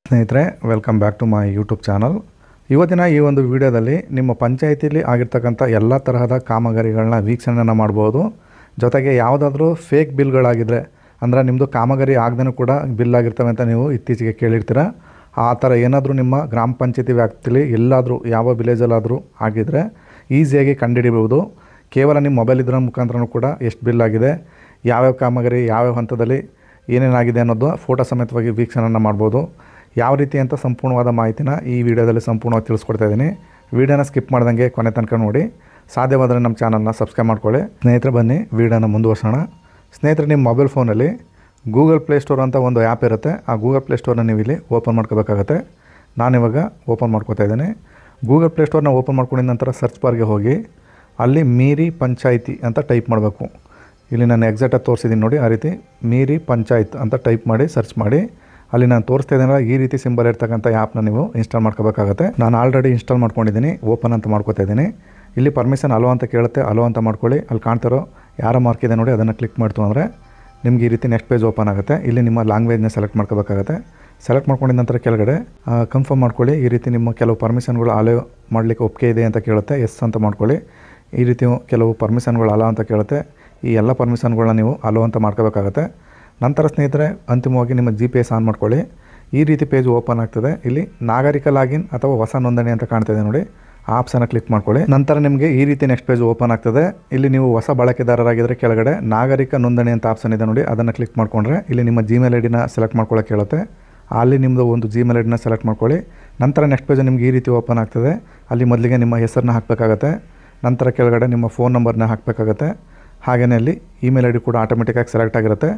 ಸ್ನೇಹಿತರೆ, welcome back to my YouTube channel. ಇವತ್ತಿನ ಈ ಒಂದು ವಿಡಿಯೋದಲ್ಲಿ ನಿಮ್ಮ ಪಂಚಾಯಿತಿಯಲ್ಲಿ ಆಗಿರ್ತಕ್ಕಂಥ ಎಲ್ಲ ತರಹದ ಕಾಮಗಾರಿಗಳನ್ನ ವೀಕ್ಷಣೆಯನ್ನು ಮಾಡ್ಬೋದು. ಜೊತೆಗೆ ಯಾವುದಾದ್ರೂ ಫೇಕ್ ಬಿಲ್ಗಳಾಗಿದ್ದರೆ, ಅಂದರೆ ನಿಮ್ಮದು ಕಾಮಗಾರಿ ಆಗದೇ ಕೂಡ ಬಿಲ್ ಆಗಿರ್ತವೆ ಅಂತ ನೀವು ಇತ್ತೀಚೆಗೆ ಕೇಳಿರ್ತೀರ. ಆ ಥರ ಏನಾದರೂ ನಿಮ್ಮ ಗ್ರಾಮ ಪಂಚಾಯತಿ ವ್ಯಾಪ್ತಿಯಲ್ಲಿ ಎಲ್ಲಾದರೂ ಯಾವ ವಿಲೇಜಲ್ಲಾದರೂ ಆಗಿದ್ದರೆ ಈಸಿಯಾಗಿ ಕಂಡುಹಿಡಿಬೋದು. ಕೇವಲ ನಿಮ್ಮ ಮೊಬೈಲ್ ಇದರ ಮುಖಾಂತರ ಕೂಡ ಎಷ್ಟು ಬಿಲ್ ಆಗಿದೆ, ಯಾವ್ಯಾವ ಕಾಮಗಾರಿ ಯಾವ್ಯಾವ ಹಂತದಲ್ಲಿ ಏನೇನಾಗಿದೆ ಅನ್ನೋದು ಫೋಟೋ ಸಮೇತವಾಗಿ ವೀಕ್ಷಣೆಯನ್ನು ಮಾಡ್ಬೋದು. ಯಾವ ರೀತಿ ಅಂತ ಸಂಪೂರ್ಣವಾದ ಮಾಹಿತಿನ ಈ ವಿಡಿಯೋದಲ್ಲಿ ಸಂಪೂರ್ಣವಾಗಿ ತಿಳಿಸ್ಕೊಡ್ತಾ ಇದ್ದೀನಿ. ವಿಡಿಯೋನ ಸ್ಕಿಪ್ ಮಾಡ್ದಂಗೆ ಕೊನೆ ತನಕ ನೋಡಿ. ಸಾಧ್ಯವಾದರೆ ನಮ್ಮ ಚಾನಲ್ನ ಸಬ್ಸ್ಕ್ರೈಬ್ ಮಾಡ್ಕೊಳ್ಳಿ. ಸ್ನೇಹಿತರೆ, ಬನ್ನಿ ವಿಡಿಯೋನ ಮುಂದುವರ್ಸೋಣ. ಸ್ನೇಹಿತರೆ, ನಿಮ್ಮ ಮೊಬೈಲ್ ಫೋನಲ್ಲಿ ಗೂಗಲ್ ಪ್ಲೇಸ್ಟೋರ್ ಅಂತ ಒಂದು ಆ್ಯಪ್ ಇರುತ್ತೆ. ಆ ಗೂಗಲ್ ಪ್ಲೇಸ್ಟೋರ್ನ ನೀವು ಇಲ್ಲಿ ಓಪನ್ ಮಾಡ್ಕೋಬೇಕಾಗತ್ತೆ. ನಾನಿವಾಗ ಓಪನ್ ಮಾಡ್ಕೋತಾ ಇದ್ದೀನಿ. ಗೂಗಲ್ ಪ್ಲೇಸ್ಟೋರ್ನ ಓಪನ್ ಮಾಡ್ಕೊಂಡಿದ ನಂತರ ಸರ್ಚ್ ಬಾರ್ಗೆ ಹೋಗಿ ಅಲ್ಲಿ ಮೀರಿ ಪಂಚಾಯಿತಿ ಅಂತ ಟೈಪ್ ಮಾಡಬೇಕು. ಇಲ್ಲಿ ನಾನು ಎಕ್ಸಾಕ್ಟಾಗಿ ತೋರಿಸಿದ್ದೀನಿ ನೋಡಿ. ಆ ರೀತಿ ಮೀರಿ ಪಂಚಾಯತ್ ಅಂತ ಟೈಪ್ ಮಾಡಿ ಸರ್ಚ್ ಮಾಡಿ ಅಲ್ಲಿ ನಾನು ತೋರಿಸ್ತಾ ಇದ್ದೀನಲ್ಲ ಈ ರೀತಿ ಸಿಂಬಲ್ ಇರ್ತಕ್ಕಂಥ ಆ್ಯಪ್ನ ನೀವು ಇನ್ಸ್ಟಾಲ್ ಮಾಡ್ಕೋಬೇಕಾಗುತ್ತೆ. ನಾನು ಆಲ್ರೆಡಿ ಇನ್ಸ್ಟಾಲ್ ಮಾಡ್ಕೊಂಡಿದ್ದೀನಿ. ಓಪನ್ ಅಂತ ಮಾಡ್ಕೋತಾ ಇದ್ದೀನಿ. ಇಲ್ಲಿ ಪರ್ಮಿಷನ್ ಅಲೋ ಅಂತ ಕೇಳುತ್ತೆ. ಅಲೋ ಅಂತ ಮಾಡ್ಕೊಳ್ಳಿ. ಅಲ್ಲಿ ಕಾಣ್ತಿರೋ ಯಾರೋ ಮಾರ್ಕ್ ಇದೆ ನೋಡಿ, ಅದನ್ನು ಕ್ಲಿಕ್ ಮಾಡ್ತು ಅಂದರೆ ನಿಮ್ಗೆ ಈ ರೀತಿ ನೆಕ್ಸ್ಟ್ ಪೇಜ್ ಓಪನ್ ಆಗುತ್ತೆ. ಇಲ್ಲಿ ನಿಮ್ಮ ಲ್ಯಾಂಗ್ವೇಜ್ನ ಸೆಲೆಕ್ಟ್ ಮಾಡ್ಕೋಬೇಕಾಗುತ್ತೆ. ಸೆಲೆಕ್ಟ್ ಮಾಡ್ಕೊಂಡಿದ ನಂತರ ಕೆಳಗಡೆ ಕನ್ಫರ್ಮ್ ಮಾಡ್ಕೊಳ್ಳಿ. ಈ ರೀತಿ ನಿಮ್ಮ ಕೆಲವು ಪರ್ಮಿಷನ್ಗಳು ಅಲೋ ಮಾಡಲಿಕ್ಕೆ ಒಪ್ಪಿಗೆ ಇದೆ ಅಂತ ಕೇಳುತ್ತೆ. ಎಸ್ ಅಂತ ಮಾಡ್ಕೊಳ್ಳಿ. ಈ ರೀತಿ ಕೆಲವು ಪರ್ಮಿಷನ್ಗಳು ಅಲೋ ಅಂತ ಕೇಳುತ್ತೆ. ಈ ಎಲ್ಲ ಪರ್ಮಿಷನ್ಗಳನ್ನ ನೀವು ಅಲೋ ಅಂತ ಮಾಡ್ಕೋಬೇಕಾಗುತ್ತೆ. ನಂತರ ಸ್ನೇಹಿತರೆ, ಅಂತಿಮವಾಗಿ ನಿಮ್ಮ GPS ಆನ್ ಮಾಡ್ಕೊಳ್ಳಿ. ಈ ರೀತಿ ಪೇಜ್ ಓಪನ್ ಆಗ್ತದೆ. ಇಲ್ಲಿ ನಾಗರಿಕ ಲಾಗಿನ್ ಅಥವಾ ಹೊಸ ನೋಂದಣಿ ಅಂತ ಕಾಣ್ತಿದೆ ನೋಡಿ, ಆ ಆಪ್ಷನ್ನ ಕ್ಲಿಕ್ ಮಾಡ್ಕೊಳ್ಳಿ. ನಂತರ ನಿಮಗೆ ಈ ರೀತಿ ನೆಕ್ಸ್ಟ್ ಪೇಜ್ ಓಪನ್ ಆಗ್ತದೆ. ಇಲ್ಲಿ ನೀವು ಹೊಸ ಬಳಕೆದಾರರಾಗಿದ್ದರೆ ಕೆಳಗಡೆ ನಾಗರಿಕ ನೋಂದಣಿ ಅಂತ ಆಪ್ಷನ್ ಇದೆ ನೋಡಿ, ಅದನ್ನು ಕ್ಲಿಕ್ ಮಾಡಿಕೊಂಡ್ರೆ ಇಲ್ಲಿ ನಿಮ್ಮ Gmail ID ನ ಸೆಲೆಕ್ಟ್ ಮಾಡ್ಕೊಳ್ಳೋಕೆ ಹೇಳುತ್ತೆ. ಅಲ್ಲಿ ನಿಮ್ಮದು ಒಂದು Gmail ID ನ ಸೆಲೆಕ್ಟ್ ಮಾಡ್ಕೊಳ್ಳಿ. ನಂತರ ನೆಕ್ಸ್ಟ್ ಪೇಜ್ ನಿಮಗೆ ಈ ರೀತಿ ಓಪನ್ ಆಗ್ತದೆ. ಅಲ್ಲಿ ಮೊದಲಿಗೆ ನಿಮ್ಮ ಹೆಸರನ್ನ ಹಾಕಬೇಕಾಗತ್ತೆ. ನಂತರ ಕೆಳಗಡೆ ನಿಮ್ಮ ಫೋನ್ ನಂಬರ್ನ ಹಾಕಬೇಕಾಗತ್ತೆ. ಹಾಗೆಯೇ ಅಲ್ಲಿ ಇಮೇಲ್ ID ಕೂಡ ಆಟೋಮೆಟಿಕ್ಕಾಗಿ ಸೆಲೆಕ್ಟ್ ಆಗಿರುತ್ತೆ.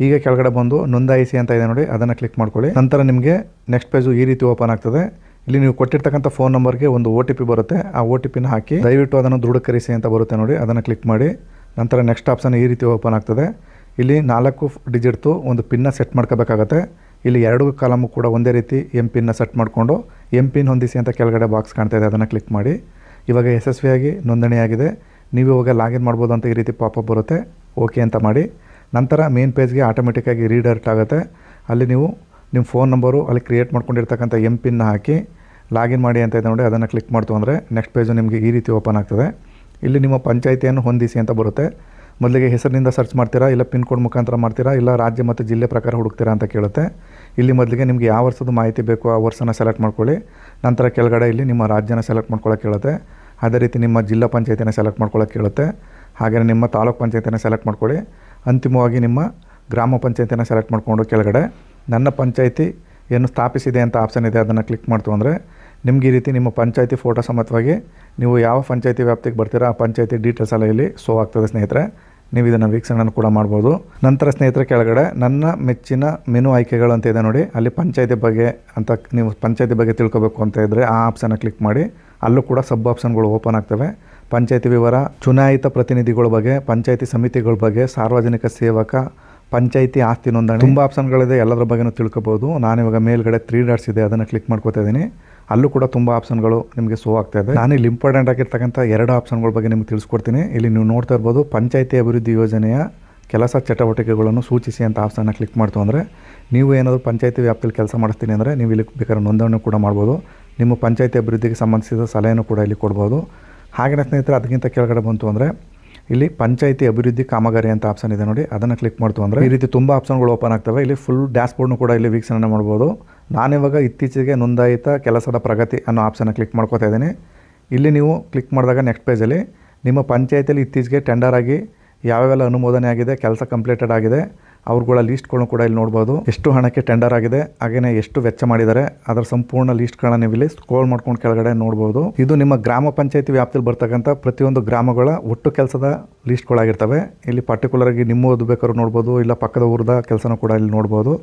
ಈಗ ಕೆಳಗಡೆ ಬಂದು ನೋಂದಾಯಿಸಿ ಅಂತ ಇದೆ ನೋಡಿ, ಅದನ್ನು ಕ್ಲಿಕ್ ಮಾಡ್ಕೊಳ್ಳಿ. ನಂತರ ನಿಮಗೆ ನೆಕ್ಸ್ಟ್ ಪೇಜು ಈ ರೀತಿ ಓಪನ್ ಆಗ್ತದೆ. ಇಲ್ಲಿ ನೀವು ಕೊಟ್ಟಿರ್ತಕ್ಕಂಥ ಫೋನ್ ನಂಬರ್ಗೆ ಒಂದು OTP ಬರುತ್ತೆ. ಆ OTPನ ಹಾಕಿ ದಯವಿಟ್ಟು ಅದನ್ನು ದೃಢೀಕರಿಸಿ ಅಂತ ಬರುತ್ತೆ ನೋಡಿ, ಅದನ್ನು ಕ್ಲಿಕ್ ಮಾಡಿ. ನಂತರ ನೆಕ್ಸ್ಟ್ ಆಪ್ಷನ್ ಈ ರೀತಿ ಓಪನ್ ಆಗ್ತದೆ. ಇಲ್ಲಿ 4 ಡಿಜಿಟ್ದು ಒಂದು ಪಿನ್ನ ಸೆಟ್ ಮಾಡ್ಕೋಬೇಕಾಗತ್ತೆ. ಇಲ್ಲಿ 2 ಕಾಲಮು ಕೂಡ ಒಂದೇ ರೀತಿ MPIN ಸೆಟ್ ಮಾಡಿಕೊಂಡು MPIN ಹೊಂದಿಸಿ ಅಂತ ಕೆಳಗಡೆ ಬಾಕ್ಸ್ ಕಾಣ್ತಾ ಇದೆ, ಅದನ್ನು ಕ್ಲಿಕ್ ಮಾಡಿ. ಇವಾಗ ಯಶಸ್ವಿಯಾಗಿ ನೋಂದಣಿಯಾಗಿದೆ, ನೀವು ಇವಾಗ ಲಾಗಿನ್ ಮಾಡ್ಬೋದು ಅಂತ ಈ ರೀತಿ ಪಾಪಪ್ ಬರುತ್ತೆ. ಓಕೆ ಅಂತ ಮಾಡಿ. ನಂತರ ಮೇನ್ ಪೇಜ್ಗೆ ಆಟೋಮೆಟಿಕ್ಕಾಗಿ ರೀಡೈರೆಕ್ಟ್ ಆಗುತ್ತೆ. ಅಲ್ಲಿ ನೀವು ನಿಮ್ಮ ಫೋನ್ ನಂಬರು ಅಲ್ಲಿ ಕ್ರಿಯೇಟ್ ಮಾಡ್ಕೊಂಡಿರ್ತಕ್ಕಂಥ MPIN ಹಾಕಿ ಲಾಗಿನ್ ಮಾಡಿ ಅಂತ ಇದೆ ನೋಡಿ, ಅದನ್ನು ಕ್ಲಿಕ್ ಮಾಡ್ತು ಅಂದರೆ ನೆಕ್ಸ್ಟ್ ಪೇಜು ನಿಮಗೆ ಈ ರೀತಿ ಓಪನ್ ಆಗ್ತದೆ. ಇಲ್ಲಿ ನಿಮ್ಮ ಪಂಚಾಯಿತಿಯನ್ನು ಹೊಂದಿಸಿ ಅಂತ ಬರುತ್ತೆ. ಮೊದಲಿಗೆ ಹೆಸರಿನಿಂದ ಸರ್ಚ್ ಮಾಡ್ತೀರಾ, ಇಲ್ಲ ಪಿನ್ ಕೋಡ್ ಮುಖಾಂತರ ಮಾಡ್ತೀರಾ, ಇಲ್ಲ ರಾಜ್ಯ ಮತ್ತು ಜಿಲ್ಲೆ ಪ್ರಕಾರ ಹುಡುಕ್ತೀರಾ ಅಂತ ಕೇಳುತ್ತೆ. ಇಲ್ಲಿ ಮೊದಲಿಗೆ ನಿಮಗೆ ಯಾವ ವರ್ಷದ ಮಾಹಿತಿ ಬೇಕು ಆ ವರ್ಷನ ಸೆಲೆಕ್ಟ್ ಮಾಡ್ಕೊಳ್ಳಿ. ನಂತರ ಕೆಳಗಡೆ ಇಲ್ಲಿ ನಿಮ್ಮ ರಾಜ್ಯನ ಸೆಲೆಕ್ಟ್ ಮಾಡ್ಕೊಳ್ಳೋಕೆ ಹೇಳುತ್ತೆ. ಅದೇ ರೀತಿ ನಿಮ್ಮ ಜಿಲ್ಲಾ ಪಂಚಾಯತಿನ ಸೆಲೆಕ್ಟ್ ಮಾಡ್ಕೊಳ್ಳೋಕೆ ಹೇಳುತ್ತೆ. ಹಾಗೆಯೇ ನಿಮ್ಮ ತಾಲೂಕು ಪಂಚಾಯತಿನ ಸೆಲೆಕ್ಟ್ ಮಾಡ್ಕೊಳ್ಳಿ. ಅಂತಿಮವಾಗಿ ನಿಮ್ಮ ಗ್ರಾಮ ಪಂಚಾಯತಿನ ಸೆಲೆಕ್ಟ್ ಮಾಡಿಕೊಂಡು ಕೆಳಗಡೆ ನನ್ನ ಪಂಚಾಯಿತಿ ಏನು ಸ್ಥಾಪಿಸಿದೆ ಅಂತ ಆಪ್ಷನ್ ಇದೆ, ಅದನ್ನು ಕ್ಲಿಕ್ ಮಾಡ್ತು ಅಂದರೆ ನಿಮ್ಗೆ ಈ ರೀತಿ ನಿಮ್ಮ ಪಂಚಾಯಿತಿ ಫೋಟೋ ಸಮೇತವಾಗಿ ನೀವು ಯಾವ ಪಂಚಾಯಿತಿ ವ್ಯಾಪ್ತಿಗೆ ಬರ್ತೀರಾ ಆ ಪಂಚಾಯಿತಿ ಡೀಟೇಲ್ಸ್ ಎಲ್ಲ ಇಲ್ಲಿ ಶೋ ಆಗ್ತದೆ. ಸ್ನೇಹಿತರೆ, ನೀವು ಇದನ್ನು ವೀಕ್ಷಣೆಯನ್ನು ಕೂಡ ಮಾಡ್ಬೋದು. ನಂತರ ಸ್ನೇಹಿತರೆ, ಕೆಳಗಡೆ ನನ್ನ ಮೆಚ್ಚಿನ ಮೆನು ಆಯ್ಕೆಗಳು ಅಂತ ಇದೆ ನೋಡಿ, ಅಲ್ಲಿ ಪಂಚಾಯಿತಿ ಬಗ್ಗೆ ಅಂತ ನೀವು ಪಂಚಾಯಿತಿ ಬಗ್ಗೆ ತಿಳ್ಕೊಬೇಕು ಅಂತ ಇದ್ದರೆ ಆ ಆಪ್ಷನ್ನ ಕ್ಲಿಕ್ ಮಾಡಿ. ಅಲ್ಲೂ ಕೂಡ ಸಬ್ ಆಪ್ಷನ್ಗಳು ಓಪನ್ ಆಗ್ತವೆ. ಪಂಚಾಯಿತಿ ವಿವರ, ಚುನಾಯಿತ ಪ್ರತಿನಿಧಿಗಳ ಬಗ್ಗೆ, ಪಂಚಾಯಿತಿ ಸಮಿತಿಗಳ ಬಗ್ಗೆ, ಸಾರ್ವಜನಿಕ ಸೇವಕ, ಪಂಚಾಯಿತಿ ಆಸ್ತಿ ನೋಂದಣಿ, ತುಂಬ ಆಪ್ಷನ್ಗಳಿದೆ. ಎಲ್ಲದರ ಬಗ್ಗೆನೂ ತಿಳ್ಕೊಬೋದು. ನಾನಿವಾಗ ಮೇಲ್ಗಡೆ 3 ಡಾಟ್ಸ್ ಇದೆ, ಅದನ್ನು ಕ್ಲಿಕ್ ಮಾಡ್ಕೋತಾ ಇದ್ದೀನಿ. ಅಲ್ಲೂ ಕೂಡ ತುಂಬ ಆಪ್ಷನ್ಗಳು ನಿಮಗೆ ಶೋ ಆಗ್ತಾ ಇದೆ. ನಾನು ಇಲ್ಲಿ ಇಂಪಾರ್ಟೆಂಟ್ ಆಗಿರ್ತಕ್ಕಂಥ 2 ಆಪ್ಷನ್ಗಳ ಬಗ್ಗೆ ನಿಮಗೆ ತಿಳಿಸ್ಕೊಡ್ತೀನಿ. ಇಲ್ಲಿ ನೀವು ನೋಡ್ತಾ ಇರ್ಬೋದು, ಪಂಚಾಯಿತಿ ಅಭಿವೃದ್ಧಿ ಯೋಜನೆಯ ಕೆಲಸ ಚಟುವಟಿಕೆಗಳನ್ನು ಸೂಚಿಸಿ ಅಂತ ಆಪ್ಷನ್ನ ಕ್ಲಿಕ್ ಮಾಡ್ತು ಅಂದರೆ ನೀವು ಏನಾದರೂ ಪಂಚಾಯಿತಿ ವ್ಯಾಪ್ತಿಯಲ್ಲಿ ಕೆಲಸ ಮಾಡಿಸ್ತೀನಿ ಅಂದರೆ ನೀವು ಇಲ್ಲಿ ಬೇಕಾದ್ರೆ ನೋಂದಣಿ ಕೂಡ ಮಾಡ್ಬೋದು. ನಿಮ್ಮ ಪಂಚಾಯಿತಿ ಅಭಿವೃದ್ಧಿಗೆ ಸಂಬಂಧಿಸಿದ ಸಲಹೆಯನ್ನು ಕೂಡ ಇಲ್ಲಿ ಕೊಡ್ಬೋದು. ಹಾಗೆಯೇ ಸ್ನೇಹಿತರೆ, ಅದಕ್ಕಿಂತ ಕೆಳಗಡೆ ಬಂತು ಅಂದರೆ ಇಲ್ಲಿ ಪಂಚಾಯಿತಿ ಅಭಿವೃದ್ಧಿ ಕಾಮಗಾರಿ ಅಂತ ಆಪ್ಷನ್ ಇದೆ ನೋಡಿ, ಅದನ್ನು ಕ್ಲಿಕ್ ಮಾಡ್ತು ಅಂದರೆ ಈ ರೀತಿ ತುಂಬ ಆಪ್ಷನ್ಗಳು ಓಪನ್ ಆಗ್ತವೆ. ಇಲ್ಲಿ ಫುಲ್ ಡ್ಯಾಶ್ಬೋರ್ಡ್ನು ಕೂಡ ಇಲ್ಲಿ ವೀಕ್ಷಣೆ ಮಾಡ್ಬೋದು. ನಾನಿವಾಗ ಇತ್ತೀಚೆಗೆ ನೋಂದಾಯಿತ ಕೆಲಸದ ಪ್ರಗತಿ ಅನ್ನೋ ಆಪ್ಷನ್ನ ಕ್ಲಿಕ್ ಮಾಡ್ಕೋತಾ ಇದ್ದೀನಿ. ಇಲ್ಲಿ ನೀವು ಕ್ಲಿಕ್ ಮಾಡಿದಾಗ ನೆಕ್ಸ್ಟ್ ಪೇಜಲ್ಲಿ ನಿಮ್ಮ ಪಂಚಾಯಿತಿಯಲ್ಲಿ ಇತ್ತೀಚೆಗೆ ಟೆಂಡರ್ ಆಗಿ ಯಾವ್ಯಾವೆಲ್ಲ ಅನುಮೋದನೆ ಆಗಿದೆ, ಕೆಲಸ ಕಂಪ್ಲೀಟೆಡ್ ಆಗಿದೆ ಅವ್ರುಗಳ ಲೀಸ್ಟ್ಗಳನ್ನು ಕೂಡ ಇಲ್ಲಿ ನೋಡ್ಬೋದು. ಎಷ್ಟು ಹಣಕ್ಕೆ ಟೆಂಡರ್ ಆಗಿದೆ, ಹಾಗೆಯೇ ಎಷ್ಟು ವೆಚ್ಚ ಮಾಡಿದ್ದಾರೆ ಅದರ ಸಂಪೂರ್ಣ ಲೀಸ್ಟ್ಗಳನ್ನ ನೀವು ಇಲ್ಲಿ ಸ್ಕ್ರೋಲ್ ಮಾಡ್ಕೊಂಡು ಕೆಳಗಡೆ ನೋಡ್ಬೋದು. ಇದು ನಿಮ್ಮ ಗ್ರಾಮ ಪಂಚಾಯಿತಿ ವ್ಯಾಪ್ತಿಯಲ್ಲಿ ಬರ್ತಕ್ಕಂಥ ಪ್ರತಿಯೊಂದು ಗ್ರಾಮಗಳ ಒಟ್ಟು ಕೆಲಸದ ಲೀಸ್ಟ್ಗಳಾಗಿರ್ತವೆ. ಇಲ್ಲಿ ಪರ್ಟಿಕ್ಯುಲರ್ ಆಗಿ ನಿಮ್ಮ ಓದು ಬೇಕಾದ್ರೂ ನೋಡ್ಬೋದು, ಇಲ್ಲ ಪಕ್ಕದ ಊರದ ಕೆಲಸನೂ ಕೂಡ ಇಲ್ಲಿ ನೋಡ್ಬೋದು.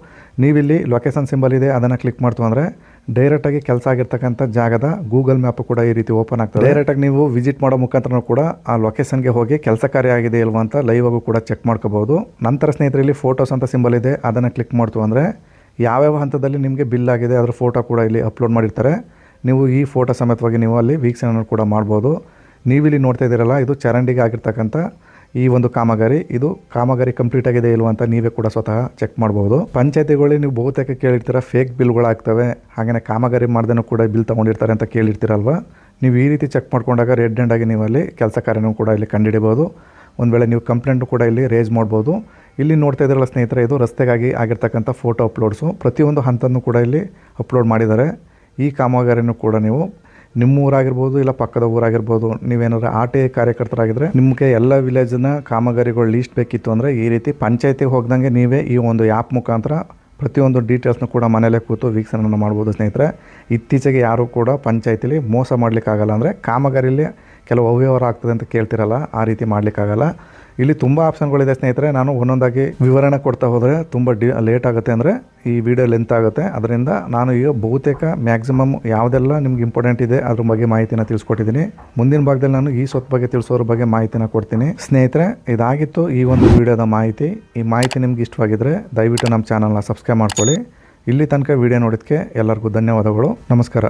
ನೀವಿಲ್ಲಿ ಲೊಕೇಶನ್ ಸಿಂಬಲ್ ಇದೆ, ಅದನ್ನು ಕ್ಲಿಕ್ ಮಾಡ್ತು ಅಂದರೆ ಡೈರೆಕ್ಟಾಗಿ ಕೆಲಸ ಆಗಿರ್ತಕ್ಕಂಥ ಜಾಗದ ಗೂಗಲ್ ಮ್ಯಾಪ್ ಕೂಡ ಈ ರೀತಿ ಓಪನ್ ಆಗ್ತದೆ. ಡೈರೆಕ್ಟಾಗಿ ನೀವು ವಿಸಿಟ್ ಮಾಡೋ ಮುಖಾಂತರ ಕೂಡ ಆ ಲೊಕೇಶನ್ಗೆ ಹೋಗಿ ಕೆಲಸ ಕಾರ್ಯ ಆಗಿದೆ ಇಲ್ವಾ ಅಂತ ಲೈವ್ ಆಗೂ ಕೂಡ ಚೆಕ್ ಮಾಡ್ಕೋಬಹುದು. ನಂತರ ಸ್ನೇಹಿತರಲ್ಲಿ ಫೋಟೋಸ್ ಅಂತ ಸಿಂಬಲ್ ಇದೆ, ಅದನ್ನು ಕ್ಲಿಕ್ ಮಾಡ್ತು ಅಂದರೆ ಯಾವ್ಯಾವ ಹಂತದಲ್ಲಿ ನಿಮಗೆ ಬಿಲ್ ಆಗಿದೆ ಅದರ ಫೋಟೋ ಕೂಡ ಇಲ್ಲಿ ಅಪ್ಲೋಡ್ ಮಾಡಿರ್ತಾರೆ. ನೀವು ಈ ಫೋಟೋ ಸಮೇತವಾಗಿ ನೀವು ಅಲ್ಲಿ ವೀಕ್ಷಣೆಯನ್ನು ಕೂಡ ಮಾಡ್ಬೋದು. ನೀವಿಲ್ಲಿ ನೋಡ್ತಾ ಇದ್ದೀರಲ್ಲ, ಇದು ಚರಂಡಿಗೆ ಆಗಿರ್ತಕ್ಕಂಥ ಈ ಒಂದು ಕಾಮಗಾರಿ ಇದು ಕಾಮಗಾರಿ ಕಂಪ್ಲೀಟ್ ಆಗಿದೆ ಇಲ್ವಾ ಅಂತ ನೀವೇ ಕೂಡ ಸ್ವತಃ ಚೆಕ್ ಮಾಡ್ಬೋದು. ಪಂಚಾಯತಿಗಳಲ್ಲಿ ನೀವು ಬಹುತೇಕ ಕೇಳಿರ್ತೀರ ಫೇಕ್ ಬಿಲ್ಗಳಾಗ್ತವೆ, ಹಾಗೆಯೇ ಕಾಮಗಾರಿ ಮಾಡ್ದೇನೂ ಕೂಡ ಬಿಲ್ ತೊಗೊಂಡಿರ್ತಾರೆ ಅಂತ ಕೇಳಿರ್ತೀರಲ್ವ. ನೀವು ಈ ರೀತಿ ಚೆಕ್ ಮಾಡ್ಕೊಂಡಾಗ ರೆಡ್ ಹ್ಯಾಂಡ್ ಆಗಿ ನೀವು ಅಲ್ಲಿ ಕೆಲಸ ಕಾರ್ಯನೂ ಕೂಡ ಇಲ್ಲಿ ಕಂಡುಹಿಡಿಬೋದು. ಒಂದು ವೇಳೆ ನೀವು ಕಂಪ್ಲೇಂಟು ಕೂಡ ಇಲ್ಲಿ ರೇಸ್ ಮಾಡ್ಬೋದು. ಇಲ್ಲಿ ನೋಡ್ತಾ ಇದ್ರಲ್ಲ ಸ್ನೇಹಿತರೆ, ಇದು ರಸ್ತೆಗಾಗಿ ಆಗಿರ್ತಕ್ಕಂಥ ಫೋಟೋ ಅಪ್ಲೋಡ್ಸು. ಪ್ರತಿಯೊಂದು ಹಂತನೂ ಕೂಡ ಇಲ್ಲಿ ಅಪ್ಲೋಡ್ ಮಾಡಿದ್ದಾರೆ. ಈ ಕಾಮಗಾರಿನೂ ಕೂಡ ನೀವು ನಿಮ್ಮ ಊರಾಗಿರ್ಬೋದು ಇಲ್ಲ ಪಕ್ಕದ ಊರಾಗಿರ್ಬೋದು, ನೀವೇನಾದ್ರು RTI ಕಾರ್ಯಕರ್ತರಾಗಿದ್ದರೆ ನಿಮಗೆ ಎಲ್ಲ ವಿಲೇಜ್ನ ಕಾಮಗಾರಿಗಳು ಲೀಸ್ಟ್ ಬೇಕಿತ್ತು ಅಂದರೆ ಈ ರೀತಿ ಪಂಚಾಯತಿಗೆ ಹೋಗ್ದಂಗೆ ನೀವೇ ಈ ಒಂದು ಆ್ಯಪ್ ಮುಖಾಂತರ ಪ್ರತಿಯೊಂದು ಡೀಟೇಲ್ಸ್ನು ಕೂಡ ಮನೇಲೇ ಕೂತು ವೀಕ್ಷಣೆಯನ್ನು ಮಾಡ್ಬೋದು ಸ್ನೇಹಿತರೆ. ಇತ್ತೀಚೆಗೆ ಯಾರೂ ಕೂಡ ಪಂಚಾಯತಿಲಿ ಮೋಸ ಮಾಡಲಿಕ್ಕಾಗಲ್ಲ. ಅಂದರೆ ಕಾಮಗಾರಿಯಲ್ಲಿ ಕೆಲವು ಅವ್ಯವಹಾರ ಆಗ್ತದೆ ಅಂತ ಕೇಳ್ತಿರಲ್ಲ, ಆ ರೀತಿ ಮಾಡಲಿಕ್ಕಾಗಲ್ಲ. ಇಲ್ಲಿ ತುಂಬ ಆಪ್ಷನ್ಗಳಿದೆ ಸ್ನೇಹಿತರೆ. ನಾನು ಒಂದೊಂದಾಗಿ ವಿವರಣೆ ಕೊಡ್ತಾ ಹೋದರೆ ತುಂಬ ಲೇಟ್ ಆಗುತ್ತೆ, ಅಂದರೆ ಈ ವಿಡಿಯೋ ಲೆಂತ್ ಆಗುತ್ತೆ. ಅದರಿಂದ ನಾನು ಈಗ ಬಹುತೇಕ ಮ್ಯಾಕ್ಸಿಮಮ್ ಯಾವುದೆಲ್ಲ ನಿಮ್ಗೆ ಇಂಪಾರ್ಟೆಂಟ್ ಇದೆ ಅದ್ರ ಬಗ್ಗೆ ಮಾಹಿತಿನ ತಿಳಿಸ್ಕೊಟ್ಟಿದ್ದೀನಿ. ಮುಂದಿನ ಭಾಗದಲ್ಲಿ ನಾನು ಈ ಸ್ವತ್ತು ಬಗ್ಗೆ ತಿಳಿಸೋದ್ರ ಬಗ್ಗೆ ಮಾಹಿತಿನ ಕೊಡ್ತೀನಿ ಸ್ನೇಹಿತರೆ. ಇದಾಗಿತ್ತು ಈ ಒಂದು ವಿಡಿಯೋದ ಮಾಹಿತಿ. ಈ ಮಾಹಿತಿ ನಿಮ್ಗೆ ಇಷ್ಟವಾಗಿದ್ದರೆ ದಯವಿಟ್ಟು ನಮ್ಮ ಚಾನಲ್ನ ಸಬ್ಸ್ಕ್ರೈಬ್ ಮಾಡ್ಕೊಳ್ಳಿ. ಇಲ್ಲಿ ತನಕ ವಿಡಿಯೋ ನೋಡೋದಕ್ಕೆ ಎಲ್ಲರಿಗೂ ಧನ್ಯವಾದಗಳು. ನಮಸ್ಕಾರ.